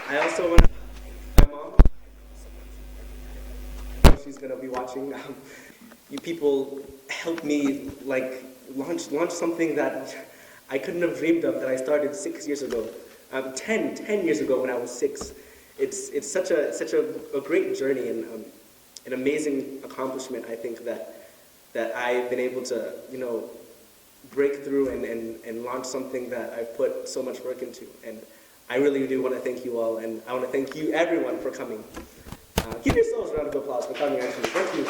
I also want to my mom. She's gonna be watching. You people helped me like launch something that I couldn't have dreamed of that I started 6 years ago. 10 years ago when I was 6. It's such a great journey and an amazing accomplishment. I think that I've been able to break through and launch something that I've put so much work into. And I really do want to thank you all, and I want to thank you everyone for coming. Give yourselves a round of applause for coming, actually. Thank you.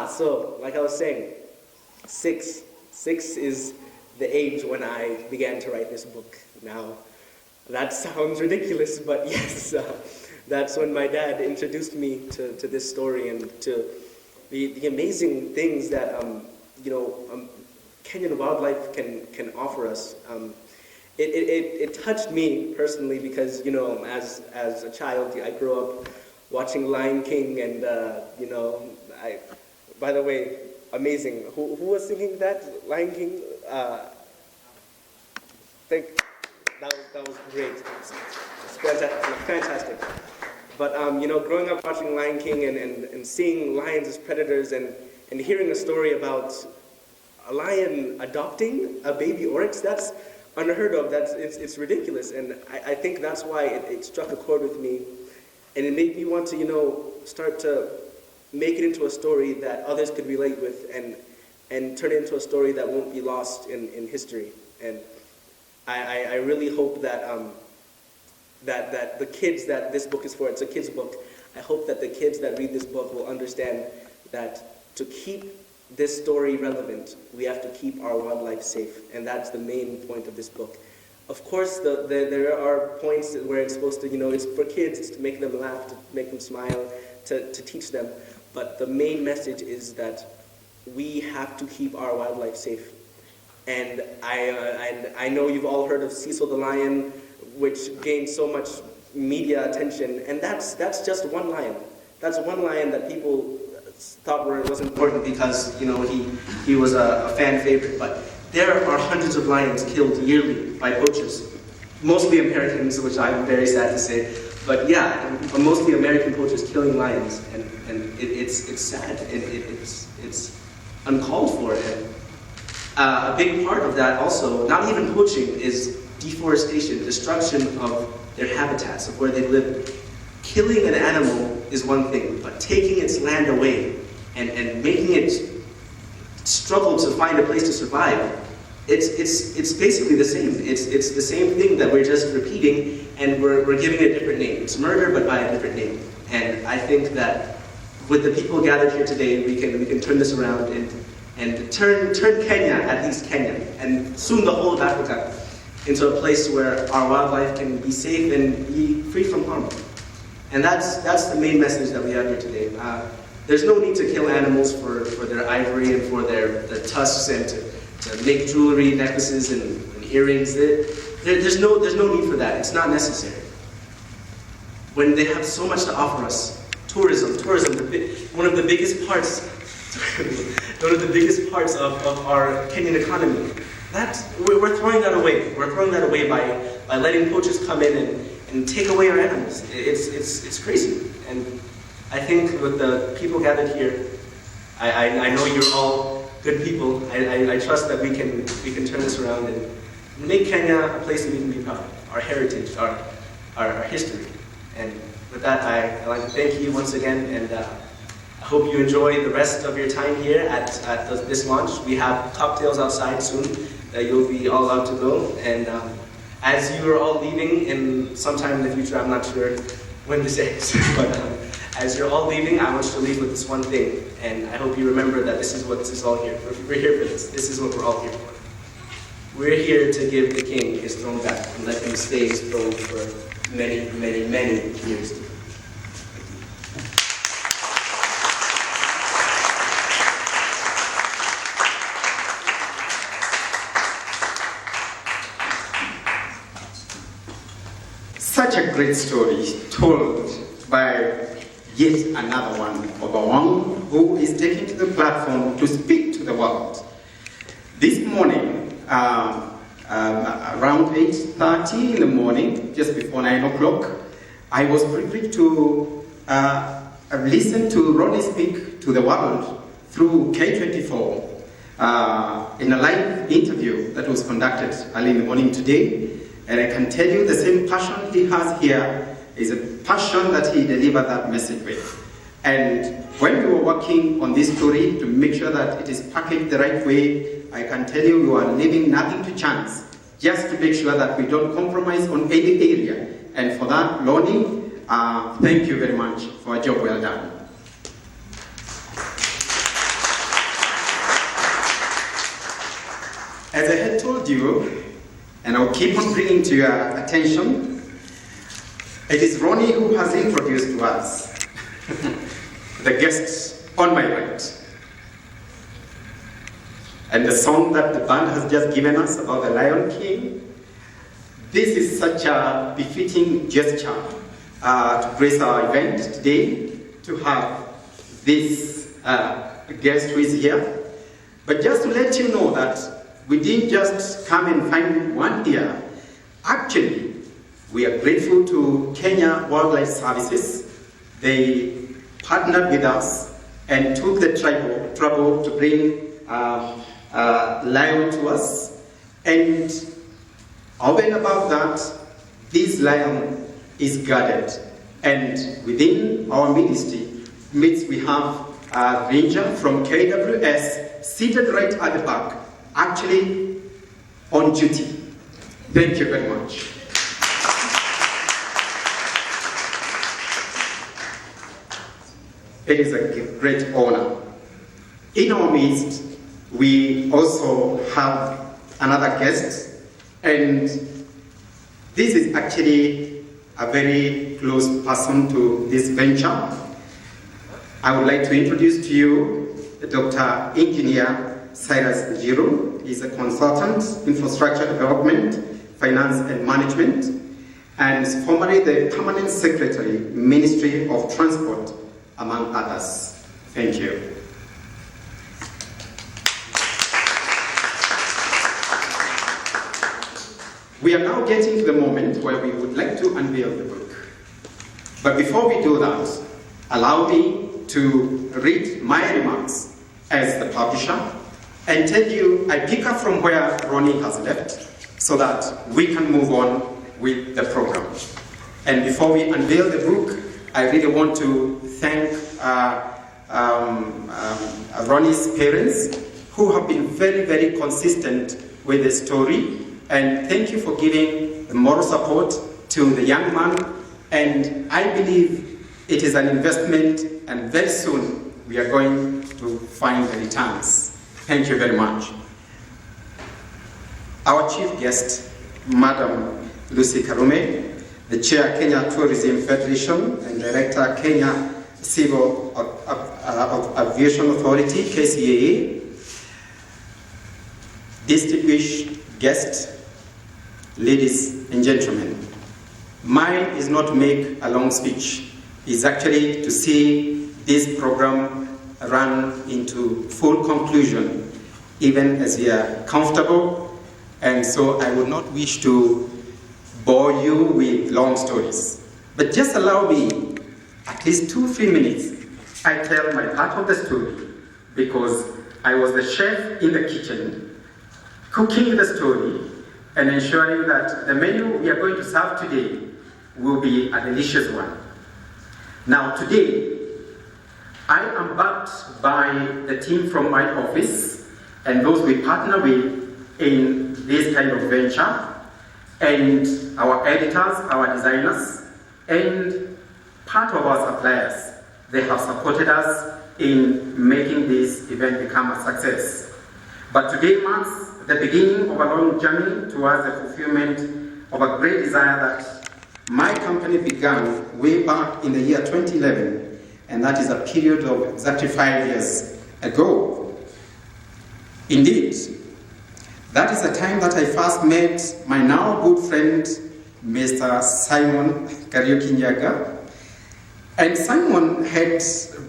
So, like I was saying, six is the age when I began to write this book. Now, that sounds ridiculous, but yes, that's when my dad introduced me to this story and to the amazing things that Kenyan wildlife can offer us. It touched me personally because as a child I grew up watching Lion King and by the way, amazing. Who was singing that Lion King? That was great. It's fantastic. But growing up watching Lion King and seeing lions as predators and hearing a story about a lion adopting a baby oryx, that's unheard of. It's ridiculous, and I think that's why it struck a chord with me, and it made me want to start to make it into a story that others could relate with and turn it into a story that won't be lost in history. And I really hope that that the kids that this book is for, it's a kid's book, I hope that the kids that read this book will understand that to keep this story relevant, we have to keep our wildlife safe, and that's the main point of this book. Of course, there are points where it's supposed to, it's for kids, it's to make them laugh, to make them smile, to teach them, but the main message is that we have to keep our wildlife safe. And I know you've all heard of Cecil the lion, which gained so much media attention, and that's just one lion. That's one lion that people thought was important because he was a fan favorite. But there are hundreds of lions killed yearly by poachers, mostly Americans, which I'm very sad to say. But yeah, mostly American poachers killing lions, and it's sad. It's uncalled for. And a big part of that also, not even poaching, is deforestation, destruction of their habitats, of where they live. Killing an animal is one thing, but taking its land away and making it struggle to find a place to survive, it's basically the same. It's the same thing that we're just repeating, and we're giving it a different name. It's murder, but by a different name. And I think that with the people gathered here today, we can turn this around and turn Kenya, at least Kenya, and soon the whole of Africa, into a place where our wildlife can be safe and be free from harm. And that's the main message that we have here today. There's no need to kill animals for their ivory and for their tusks and to make jewelry, necklaces, and earrings. There's no need for that. It's not necessary. When they have so much to offer us, tourism, one of the biggest parts, of our Kenyan economy. We're throwing that away. We're throwing that away by letting poachers come in and take away our animals. It's crazy. And I think with the people gathered here, I know you're all good people. I trust that we can turn this around and make Kenya a place that we can be proud of. Our heritage, our history. And with that, I'd like to thank you once again, and I hope you enjoy the rest of your time here at this launch. We have cocktails outside soon that you'll be all allowed to go. And as you are all leaving in sometime in the future, I'm not sure when this ends, but as you're all leaving, I want you to leave with this one thing. And I hope you remember that this is what this is all here for. We're here for this. This is what we're all here for. We're here to give the king his throne back and let him stay his throne for many, many, many years to come. Such a great story told by yet another one, Obawang, who is taking to the platform to speak to the world. This morning, around 8:30 in the morning, just before 9 o'clock, I was privileged to listen to Ronnie speak to the world through K24 in a live interview that was conducted early in the morning today. And I can tell you the same passion he has here is a passion that he delivered that message with. And when we were working on this story to make sure that it is packaged the right way, I can tell you we are leaving nothing to chance, just to make sure that we don't compromise on any area. And for that, Lonnie, thank you very much for a job well done. As I had told you, and I'll keep on bringing to your attention, it is Ronnie who has introduced to us the guests on my right. And the song that the band has just given us about the Lion King, this is such a befitting gesture to grace our event today, to have this guest who is here. But just to let you know that we didn't just come and find one here. Actually, we are grateful to Kenya Wildlife Services. They partnered with us and took the trouble to bring lion to us. And over and above that, this lion is guarded. And within our ministry, we have a ranger from KWS seated right at the back, actually on duty. Thank you very much. It is a great honor. In our midst, we also have another guest, and this is actually a very close person to this venture. I would like to introduce to you Dr. Engineer Cyrus Njiru. He's a consultant, infrastructure development, finance and management, and is formerly the permanent secretary, Ministry of Transport, among others. Thank you. We are now getting to the moment where we would like to unveil the book. But before we do that, allow me to read my remarks as the publisher and tell you, I pick up from where Ronnie has left so that we can move on with the program. And before we unveil the book, I really want to thank Ronnie's parents, who have been very, very consistent with the story. And thank you for giving the moral support to the young man. And I believe it is an investment, and very soon we are going to find the returns. Thank you very much. Our chief guest, Madam Lucy Karume, the Chair, Kenya Tourism Federation, and Director, Kenya Civil Aviation Authority, KCAA. Distinguished guests, ladies and gentlemen, mine is not to make a long speech. It's actually to see this program run into full conclusion, even as we are comfortable. And so I would not wish to bore you with long stories. But just allow me at least 2-3 minutes. I tell my part of the story, because I was the chef in the kitchen, cooking the story and ensuring that the menu we are going to serve today will be a delicious one. Now today, I am backed by the team from my office and those we partner with in this kind of venture, and our editors, our designers, and part of our suppliers. They have supported us in making this event become a success. But today marks the beginning of a long journey towards the fulfillment of a great desire that my company began way back in the year 2011, and that is a period of exactly 5 years ago. Indeed, that is the time that I first met my now good friend, Mr. Simon Kariuki Nyaga. And Simon had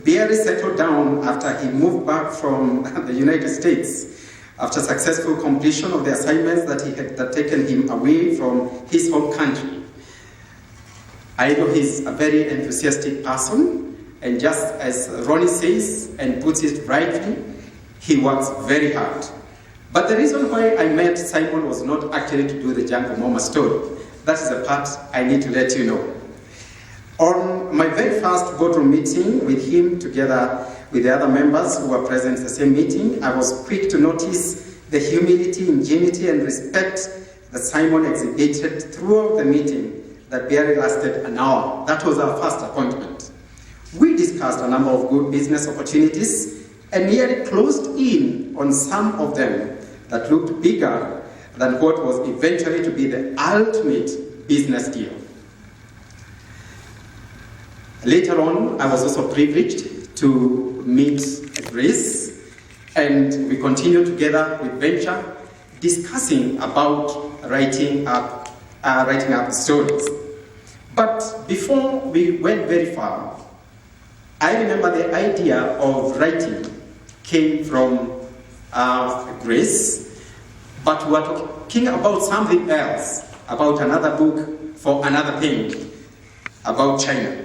barely settled down after he moved back from the United States. After successful completion of the assignments that taken him away from his home country. I know he's a very enthusiastic person, and just as Ronnie says and puts it rightly, he works very hard. But the reason why I met Simon was not actually to do the Jungle Momma story. That is the part I need to let you know. On my very first boardroom meeting with him, together with the other members who were present at the same meeting, I was quick to notice the humility, ingenuity, and respect that Simon exhibited throughout the meeting that barely lasted an hour. That was our first appointment. We discussed a number of good business opportunities and nearly closed in on some of them that looked bigger than what was eventually to be the ultimate business deal. Later on, I was also privileged to meet Grace, and we continued together with Venture, discussing about writing up stories. But before we went very far, I remember the idea of writing came from Grace, but we were talking about something else, about another book for another thing, about China.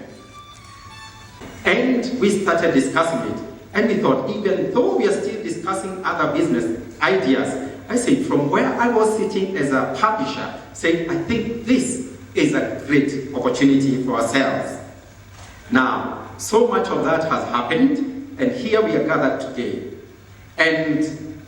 And we started discussing it. And we thought, even though we are still discussing other business ideas, I said, from where I was sitting as a publisher, saying, I think this is a great opportunity for ourselves. Now, so much of that has happened, and here we are gathered today. And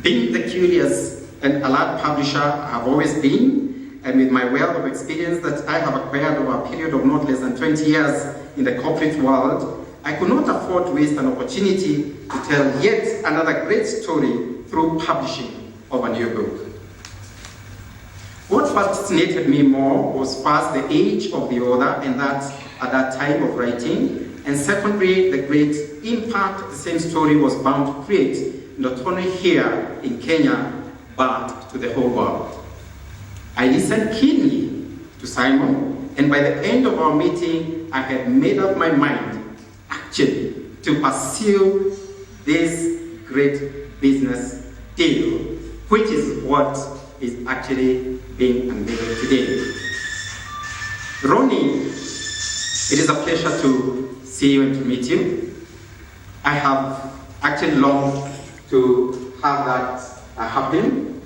being the curious and alert publisher I have always been, and with my wealth of experience that I have acquired over a period of not less than 20 years in the corporate world, I could not afford to waste an opportunity to tell yet another great story through publishing of a new book. What fascinated me more was first the age of the author and that at that time of writing, and secondly, the great impact the same story was bound to create, not only here in Kenya, but to the whole world. I listened keenly to Simon, and by the end of our meeting, I had made up my mind, actually, to pursue this great business deal, which is what is actually being unveiled today. Ronnie, it is a pleasure to see you and to meet you. I have actually longed to have that happen,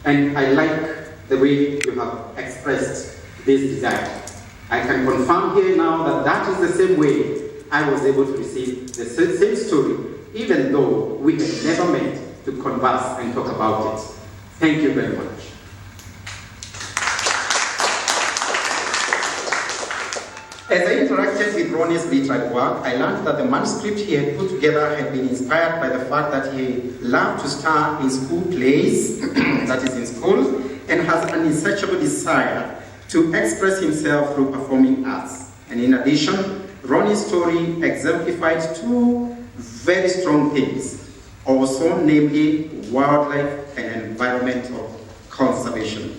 and I like the way you have expressed this desire. I can confirm here now that that is the same way I was able to receive the same story, even though we had never met to converse and talk about it. Thank you very much. As I interacted with Ronnie's literary work, I learned that the manuscript he had put together had been inspired by the fact that he loved to star in school plays, that is in school, and has an insatiable desire to express himself through performing arts. And in addition, Ronnie's story exemplified two very strong things, also namely wildlife and environmental conservation,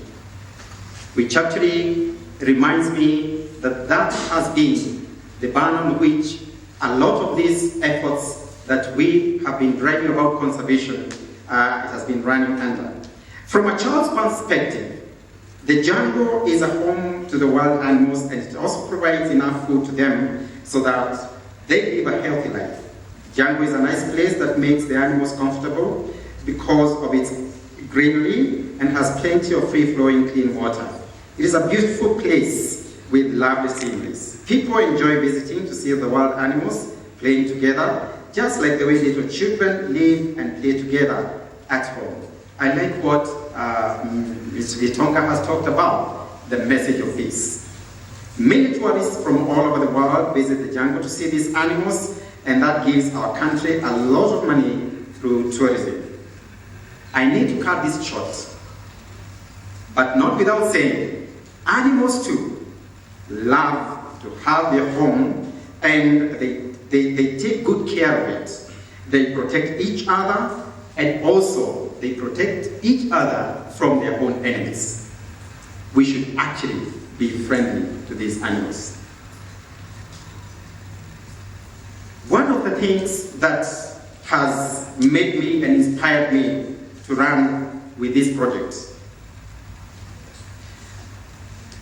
which actually reminds me that that has been the burn on which a lot of these efforts that we have been driving about conservation has been running under. From a child's perspective, the jungle is a home to the wild animals, and it also provides enough food to them so that they live a healthy life. Jungle is a nice place that makes the animals comfortable because of its greenery and has plenty of free-flowing clean water. It is a beautiful place with lovely sceneries. People enjoy visiting to see the wild animals playing together, just like the way little children live and play together at home. I like what Ms. Vitonga has talked about, the message of peace. Many tourists from all over the world visit the jungle to see these animals, and that gives our country a lot of money through tourism. I need to cut this short, but not without saying, animals too love to have their home, and they take good care of it. They protect each other, and also they protect each other from their own enemies. We should actually be friendly to these animals. One of the things that has made me and inspired me to run with this project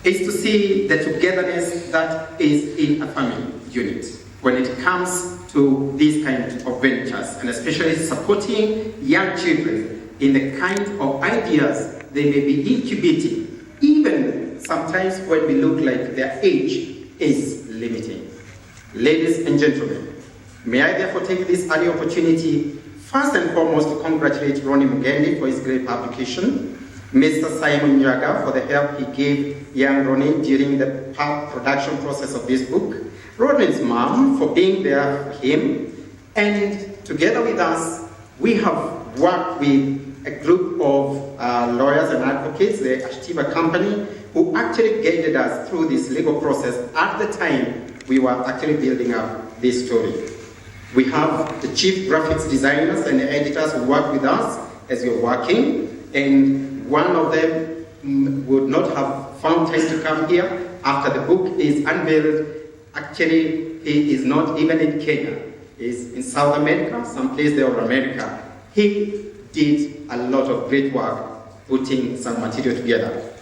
is to see the togetherness that is in a family unit when it comes to these kind of ventures, and especially supporting young children in the kind of ideas they may be incubating, even sometimes when we look like their age is limiting. Ladies and gentlemen, may I therefore take this early opportunity first and foremost to congratulate Ronnie Mugendi for his great publication, Mr. Simon Nyaga for the help he gave young Ronnie during the production process of this book, Ronnie's mom for being there for him, and together with us, we have worked with a group of lawyers and advocates, the Ashtiva company, who actually guided us through this legal process at the time we were actually building up this story. We have the chief graphics designers and the editors who work with us as we're working, and one of them would not have found time to come here after the book is unveiled. Actually, he is not even in Kenya. He's in South America, someplace there or America. He did a lot of great work putting some material together.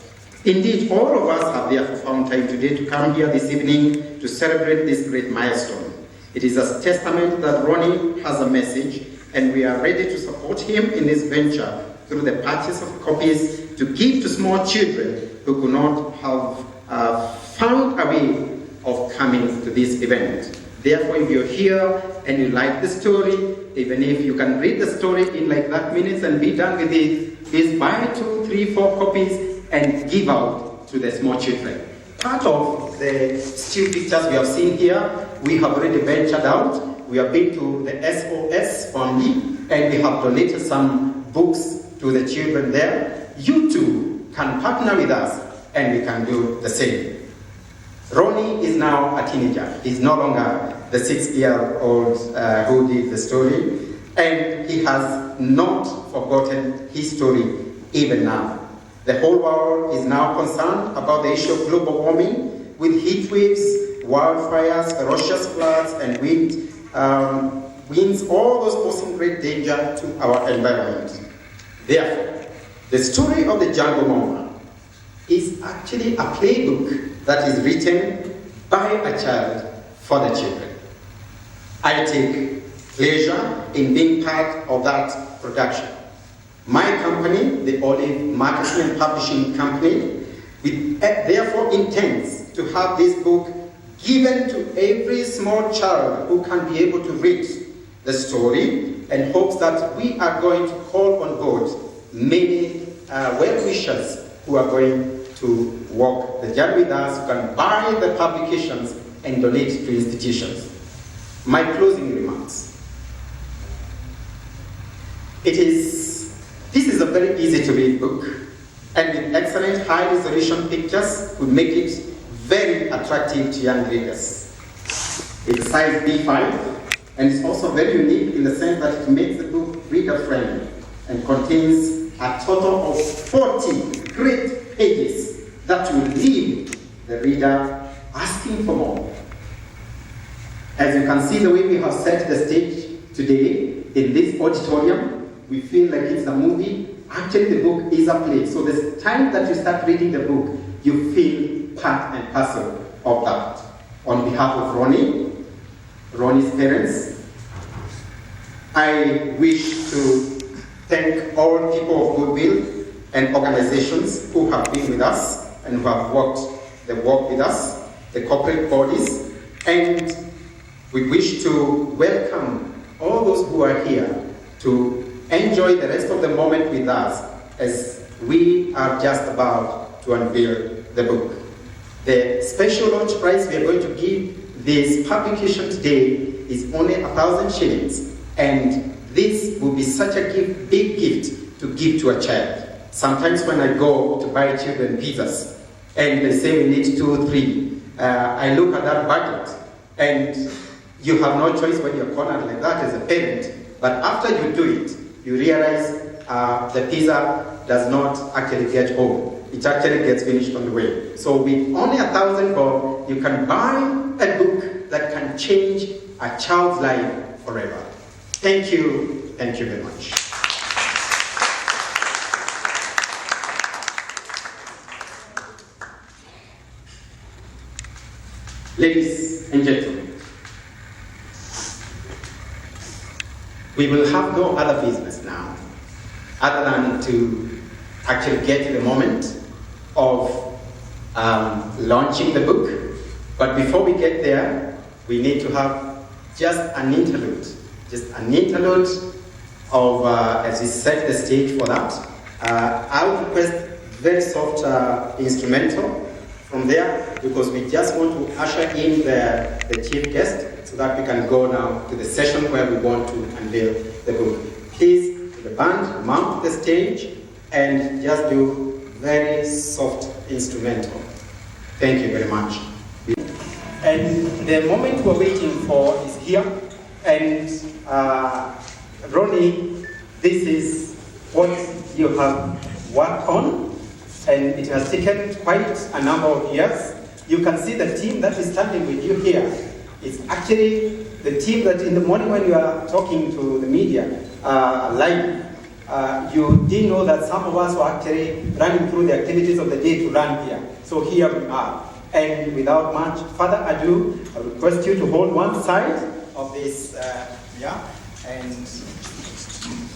Indeed, all of us have therefore found time today to come here this evening to celebrate this great milestone. It is a testament that Ronnie has a message, and we are ready to support him in this venture through the purchase of copies to give to small children who could not have found a way of coming to this event. Therefore, if you're here and you like the story, even if you can read the story in like that minutes and be done with it, please buy 2, 3, 4 copies and give out to the small children. Part of the still pictures we have seen here, we have already ventured out. We have been to the SOS only, and we have donated some books to the children there. You too can partner with us, and we can do the same. Ronnie is now a teenager. He's no longer the 6-year-old who did the story, and he has not forgotten his story even now. The whole world is now concerned about the issue of global warming, with heat waves, wildfires, ferocious floods, and winds, all those posing great danger to our environment. Therefore, the story of the Jungle Momma is actually a playbook that is written by a child for the children. I take pleasure in being part of that production. My company, the Olive Marketing and Publishing Company, therefore intends to have this book given to every small child who can be able to read the story, and hopes that we are going to call on board many well-wishers who are going to walk the journey with us, who can buy the publications and donate to institutions. My closing remarks. This is a very easy to read book, and with excellent high-resolution pictures would make it very attractive to young readers. It's size B5, and it's also very unique in the sense that it makes the book reader-friendly and contains a total of 40 great pages that will leave the reader asking for more. As you can see, the way we have set the stage today in this auditorium, we feel like it's a movie. Actually, the book is a play. So the time that you start reading the book, you feel part and parcel of that. On behalf of Ronnie's parents, I wish to thank all people of goodwill and organizations who have been with us and who have walked the walk with us, the corporate bodies, and we wish to welcome all those who are here to enjoy the rest of the moment with us as we are just about to unveil the book. The special launch price we are going to give this publication today is only 1,000 shillings, and this will be such a big gift to give to a child. Sometimes when I go to buy children pizzas and they say we need 2 or 3, I look at that budget, and you have no choice when you're cornered like that as a parent. But after you do it, you realize the pizza does not actually get home. It actually gets finished on the way. So with only 1,000 bob, you can buy a book that can change a child's life forever. Thank you very much. Ladies and gentlemen, we will have no other business now other than to actually get to the moment of launching the book. But before we get there, we need to have just an interlude of, as we set the stage for that. I would request very soft instrumental from there, because we just want to usher in the chief guest so that we can go now to the session where we want to unveil the book. Please, the band, mount the stage and just do very soft instrumental. Thank you very much. And the moment we're waiting for is here. And Ronnie, this is what you have worked on, and it has taken quite a number of years. You can see the team that is standing with you here. It's actually the team that in the morning when you are talking to the media live, you didn't know that some of us were actually running through the activities of the day to run here. So here we are. And without much further ado, I request you to hold one side of this, and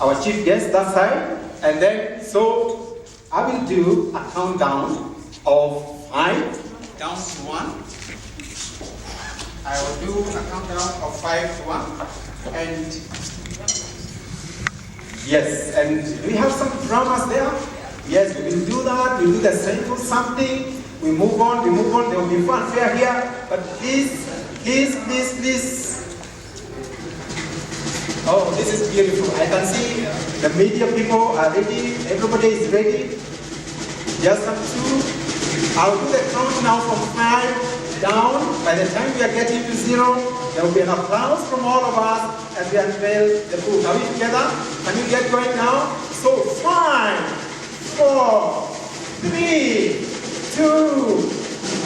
our chief guest that side. And then, so I will do a countdown of 5 down to 1. I will do a countdown of 5 to 1. And yes, and we have some dramas there. Yes, we will do that. We do the simple something. We move on. There will be fanfare here. But please. Oh, this is beautiful. I can see the media people are ready. Everybody is ready. Just up to. I'll do the count now from 5 down. By the time we are getting to 0, there will be an applause from all of us as we unveil the book. Are we together? Can you get going now? So 5, 4, 3, 2,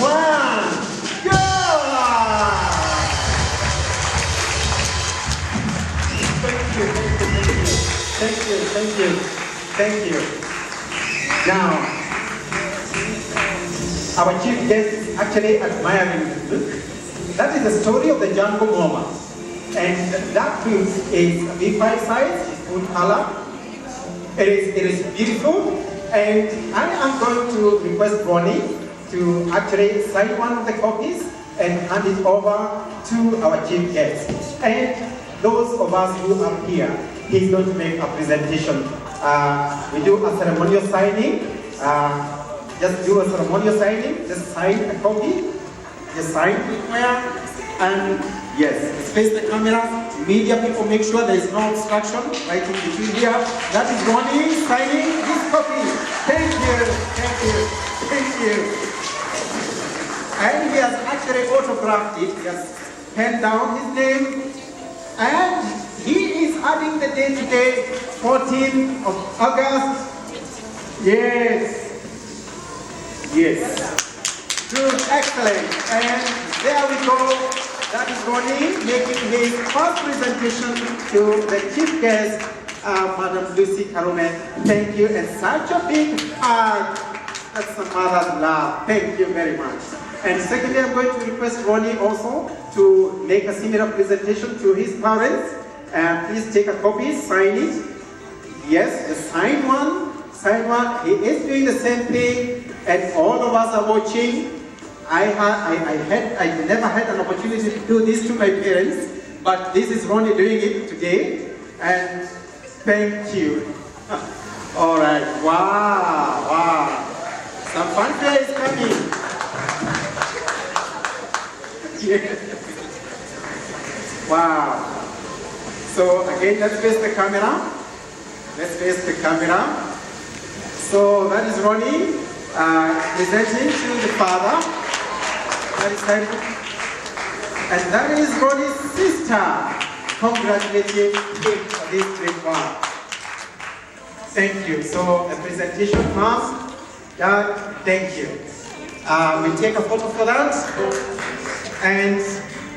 1, go! Thank you. Now, our chief guest is actually admiring the book. That is the story of the jungle Momma. And that book is a B5 size, it's full color. It is beautiful. And I am going to request Ronnie to actually sign one of the copies and hand it over to our chief guest. And those of us who are here, he's going to make a presentation. We do a ceremonial signing. Just do a ceremonial signing. Just sign a copy. Just sign it where. And yes, face the camera. Media people, make sure there is no obstruction right in between here. That is Ronnie signing this copy. Thank you. And he has actually autographed it. He has penned down his name. And he is adding the day today, 14th of August. Yes. Good, excellent. And there we go. That is Ronnie making his first presentation to the chief guest, Madam Lucy Karume. Thank you, and such a big hug. That's the mother's love. Thank you very much. And secondly, I'm going to request Ronnie also to make a similar presentation to his parents. And please take a copy, sign it. Yes, just sign one. He is doing the same thing, and all of us are watching. I never had an opportunity to do this to my parents, but this is Ronnie doing it today, and thank you. All right, wow. Some fanfare is coming. Wow. So again, let's face the camera. So that is Ronnie presenting to the father. And that is Ronnie's sister. Congratulating him for this great work. Thank you. So a presentation first. Dad, thank you. We'll take a photo for that. And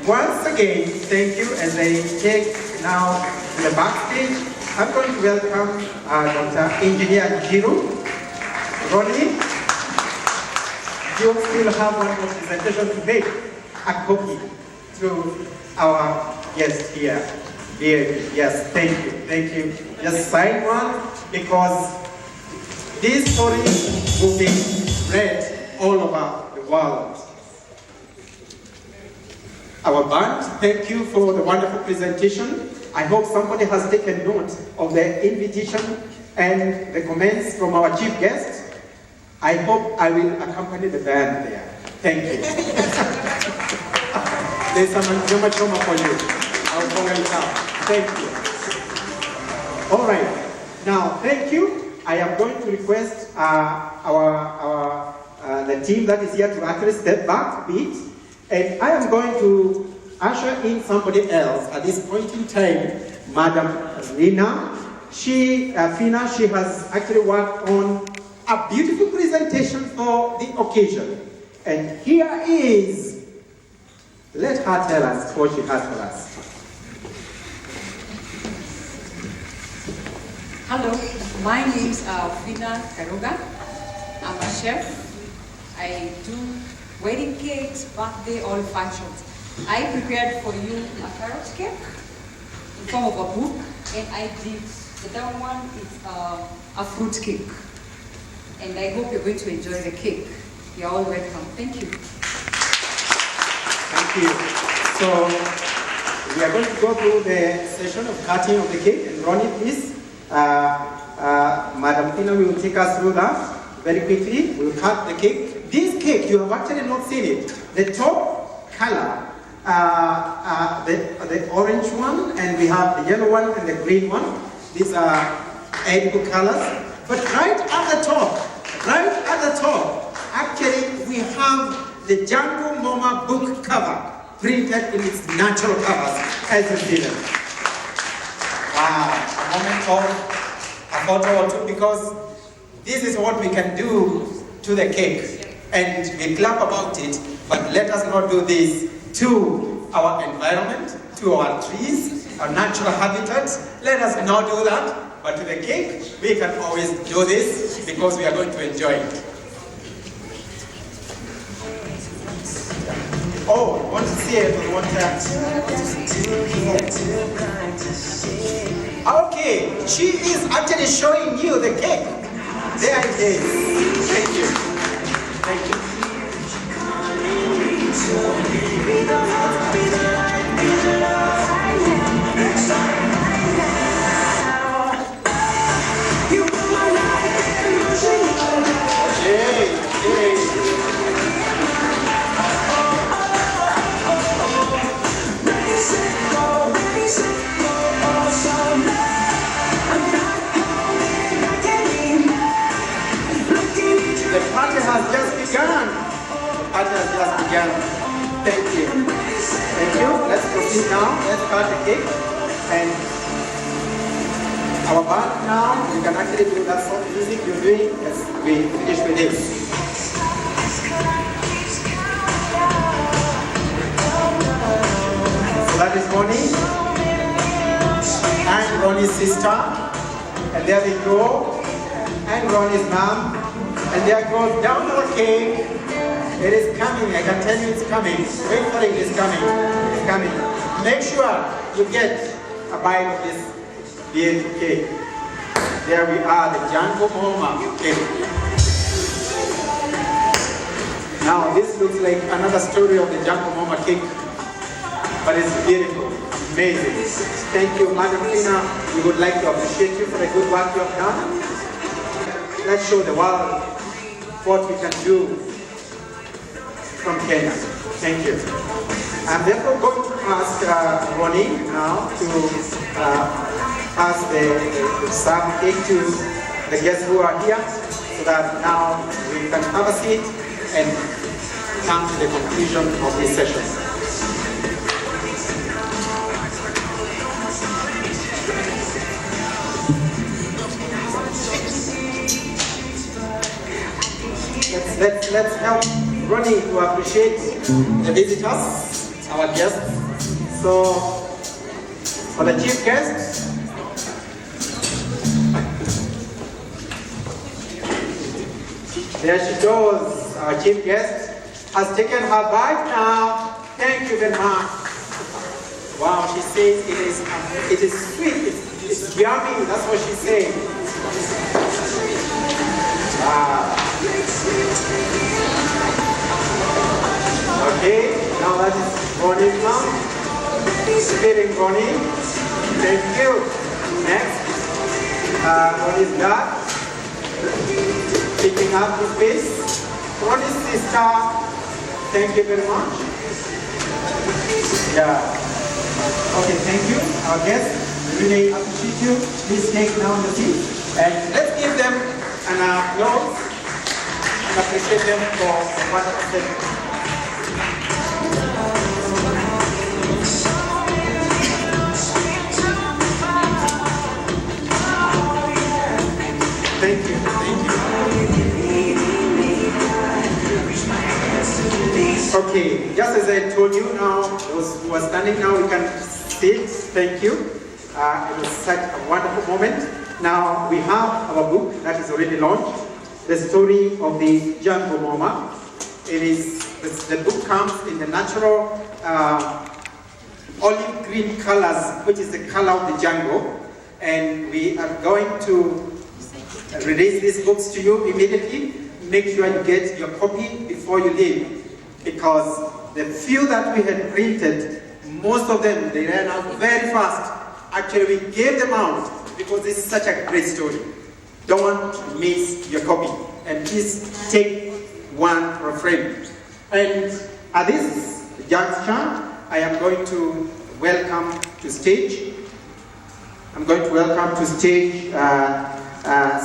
once again, thank you as they take now to the backstage. I'm going to welcome Dr. Engineer Jiru. Ronnie, you still have one more presentation to make, a copy to our guest here. Yes, thank you. Just sign one, because this story will be read all over the world. Our band, thank you for the wonderful presentation. I hope somebody has taken note of the invitation and the comments from our chief guest. I hope I will accompany the band there. Thank you. There's so much more for you. Thank you. All right. Now, thank you. I am going to request the team that is here to actually step back a bit. And I am going to usher in somebody else at this point in time, Madam Fina. She has actually worked on a beautiful presentation for the occasion. And here is, let her tell us what she has for us. Hello, my name is Fina Karuga. I'm a chef. I do wedding cakes, birthday, all functions. I prepared for you a carrot cake in form of a book, and I did the down one is a fruit cake. And I hope you're going to enjoy the cake. You're all welcome. Thank you. Thank you. So we are going to go through the session of cutting of the cake. And Ronnie, please, Madam Fina will take us through that very quickly. We'll cut the cake. This cake, you have actually not seen it. The top color, the orange one, and we have the yellow one and the green one. These are edible colors. But right at the top, actually we have the Jungle Momma book cover printed in its natural colors as you see them. Wow, a moment of a photo or two, because this is what we can do to the cake. And we clap about it, but let us not do this to our environment, to our trees, our natural habitats. Let us not do that, but to the cake, we can always do this because we are going to enjoy it. Oh, you want to see it? You want to... Okay, she is actually showing you the cake. There it is. Thank you. Thank you. The party has just begun. Thank you. Thank you. Let's proceed now. Let's cut the cake. And our band now, we can actually do that sort of music you're doing as we finish with this. So that is Ronnie and Ronnie's sister. And there they go. And Ronnie's mom. And there goes down our cake. It is coming. I can tell you it's coming. Wait for it. It's coming. It's coming. Make sure you get a bite of this beautiful cake. There we are, the Jungle Momma cake. Now this looks like another story of the Jungle Momma cake, but it's beautiful, amazing. Thank you, Madam Fina. We would like to appreciate you for the good work you have done. Let's show the world what we can do from Kenya. Thank you. I'm therefore going to ask Ronnie now to pass the serve cake to the guests who are here, so that now we can have a seat and come to the conclusion of this session. Let's help Ronnie to appreciate the visitors, our guests. So For the chief guest, there she goes. Our chief guest has taken her bag now. Thank you very much. Wow, she says it is sweet, it's yummy, that's what she's saying. Wow. Okay, now that is Bonnie's mom. Feeling Bonnie. Thank you. Next, Bonnie's dad. Picking up his face. Bonnie's sister. Thank you very much. Yeah. Okay, thank you. Our guests, really appreciate you. Please take down the seat. And let's give them an applause and appreciate them for what they said. Thank you. Thank you. Okay, just as I told you now, those who are standing now, we can sit. Thank you. It was such a wonderful moment. Now we have our book that is already launched, The Story of the Jungle Momma. It is, the book comes in the natural olive green colors, which is the color of the jungle. And we are going to release these books to you immediately. Make sure you get your copy before you leave, because the few that we had printed, most of them, they ran out very fast. Actually, we gave them out because this is such a great story. Don't miss your copy. And please take one for a friend. And at this juncture, I am going to welcome to stage. I'm going to welcome to stage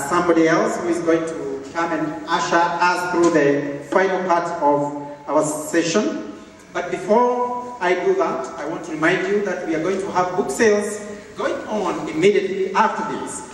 somebody else who is going to come and usher us through the final part of our session. But before I do that, I want to remind you that we are going to have book sales going on immediately after this.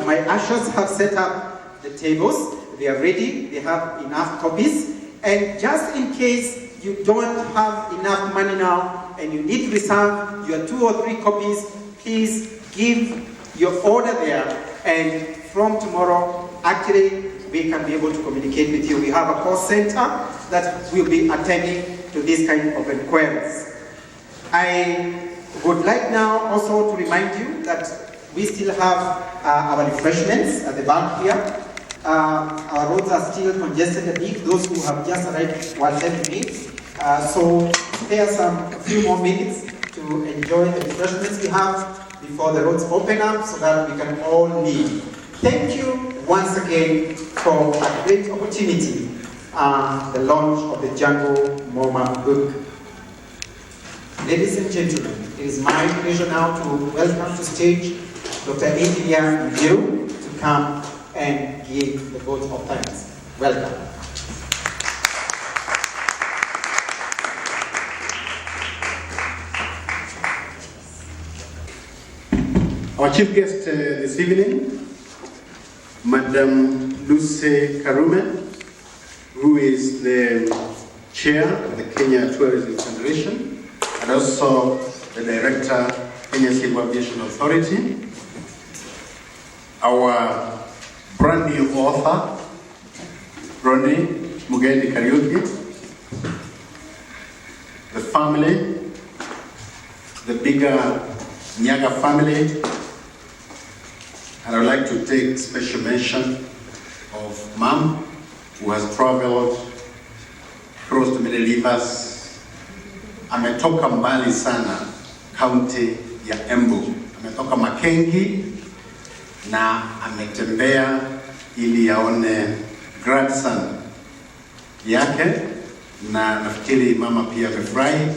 My ushers have set up the tables. They are ready. They have enough copies. And just in case you don't have enough money now and you need to reserve your 2 or 3 copies, please give your order there. And from tomorrow, actually, we can be able to communicate with you. We have a call center that will be attending to this kind of inquiries. I would like now also to remind you that we still have our refreshments at the back here. Our roads are still congested a bit. Those who have just arrived will help me. So spare a few more minutes to enjoy the refreshments we have before the roads open up so that we can all leave. Thank you once again for a great opportunity, the launch of the Jungle Momma book. Ladies and gentlemen, it is my pleasure now to welcome to stage Dr. Engineer Njiru to come and give the vote of thanks. Welcome. Our chief guest this evening, Madam Lucy Karume, who is the chair of the Kenya Tourism Federation and also the director, Kenya Civil Aviation Authority. Our brand new author, Ronnie Mugendi Kariuki, the family, the bigger Nyaga family, and I would like to take special mention of Mom, who has traveled across the many rivers. Ametoka mbali sana, county ya Embu. Ametoka Makengi na ametembea ili yaone grandson yake, na nafikiri mama pia amefurahi.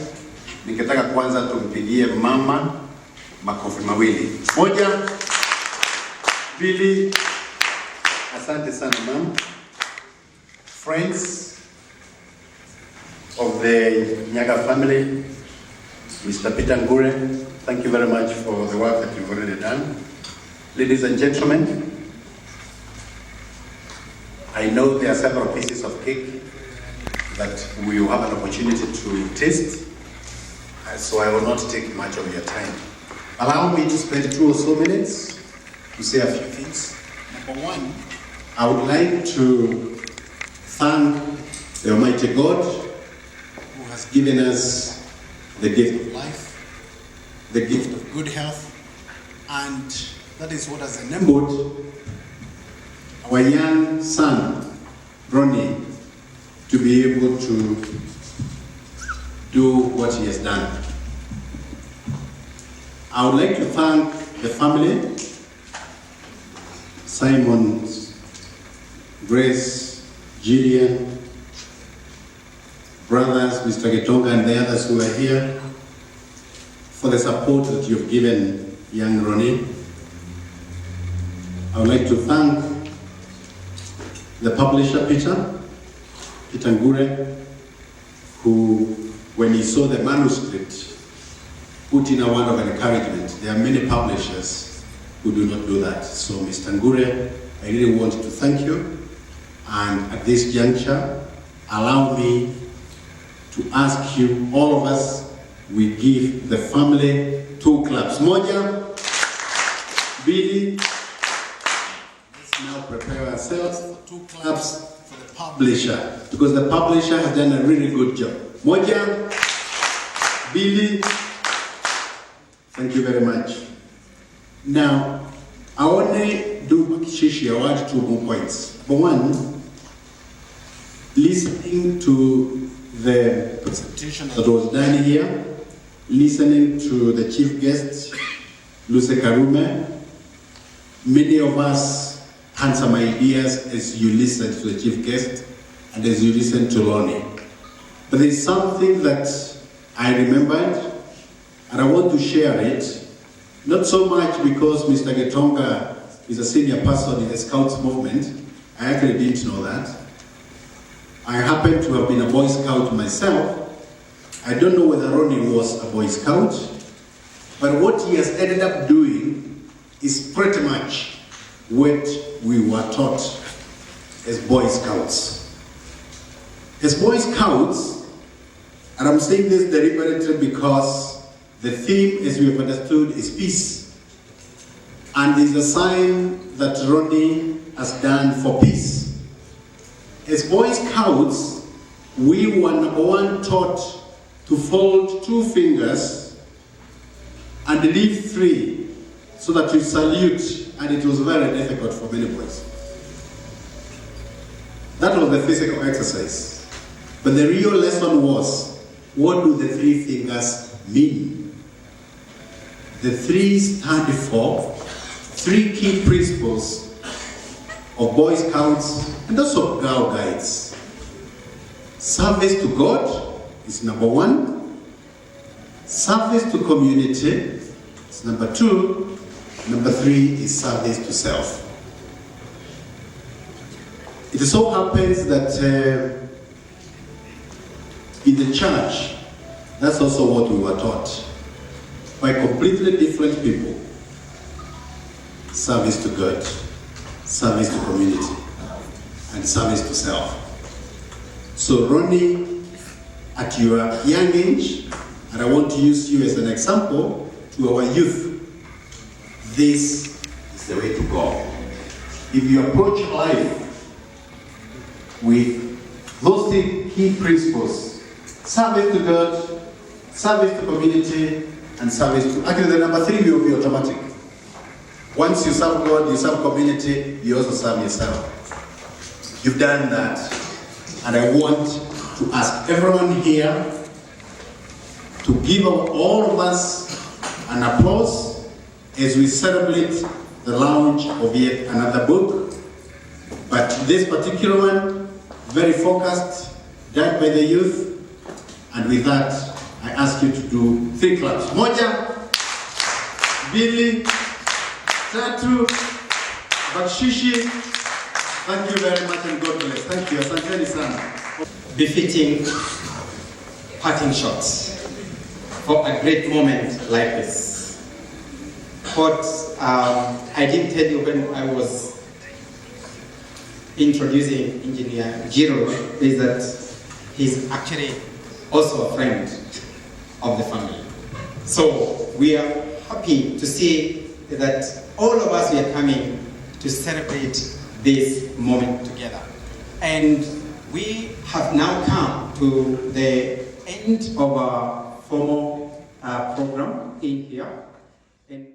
Ningetaka kwanza tumpigie mama makofi mawili. Moja, Billy, asante sana ma'am. Friends of the Nyaga family, Mr. Peter Ngure, thank you very much for the work that you've already done. Ladies and gentlemen, I know there are several pieces of cake that we will have an opportunity to taste, so I will not take much of your time. Allow me to spend 2 or so minutes to say a few things. Number one, I would like to thank the Almighty God who has given us the gift of life, the gift of good health, and that is what has enabled our young son, Ronnie, to be able to do what he has done. I would like to thank the family, Simon, Grace, Gillian, brothers, Mr. Gitonga, and the others who are here, for the support that you've given young Ronnie. I would like to thank the publisher, Peter Ngure, who, when he saw the manuscript, put in a word of encouragement. There are many publishers who do not do that. So, Mr. Ngure, I really want to thank you. And at this juncture, allow me to ask you, all of us, we give the family 2 claps. Moja, Billy. Let's now prepare ourselves for 2 claps for the publisher, because the publisher has done a really good job. Moja, Billy. Thank you very much. Now, I want to do Shishi award 2 more points. Number one, listening to the presentation that was done here, listening to the chief guest, Luce Karume. Many of us had some ideas as you listened to the chief guest and as you listened to Lonnie. But there's something that I remembered, and I want to share it, not so much because Mr. Gitonga is a senior person in the Scouts movement. I actually didn't know that. I happen to have been a Boy Scout myself. I don't know whether Ronnie was a Boy Scout, but what he has ended up doing is pretty much what we were taught as Boy Scouts. As Boy Scouts, and I'm saying this deliberately because the theme, as we have understood, is peace. And there's a sign that Ronnie has done for peace. As Boy Scouts, we were number one taught to fold 2 fingers and leave 3 so that you salute, and it was very difficult for many boys. That was the physical exercise. But the real lesson was, what do the 3 fingers mean? The 3 stand for 3 key principles of Boy Scouts and also Girl Guides. Service to God is number 1. Service to community is number 2. Number 3 is service to self. It so happens that in the church, that's also what we were taught by completely different people. Service to God, service to community, and service to self. So Ronnie, at your young age, and I want to use you as an example to our youth, this is the way to go. If you approach life with those 3 key principles, service to God, service to community, and service to, actually the number 3 will be automatic. Once you serve God, you serve community, you also serve yourself. You've done that. And I want to ask everyone here to give all of us an applause as we celebrate the launch of yet another book. But this particular one, very focused, done by the youth. And with that, I ask you to do 3 claps. Moja, Billy, Tatu, Bakshishi. Thank you very much and God bless. Thank you. Asanteni sana. Befitting parting shots for a great moment like this. What I didn't tell you when I was introducing Engineer Jiro is that he's actually also a friend of the family. So we are happy happy to see that all of us are coming to celebrate this moment together. And we have now come to the end of our formal program in here. And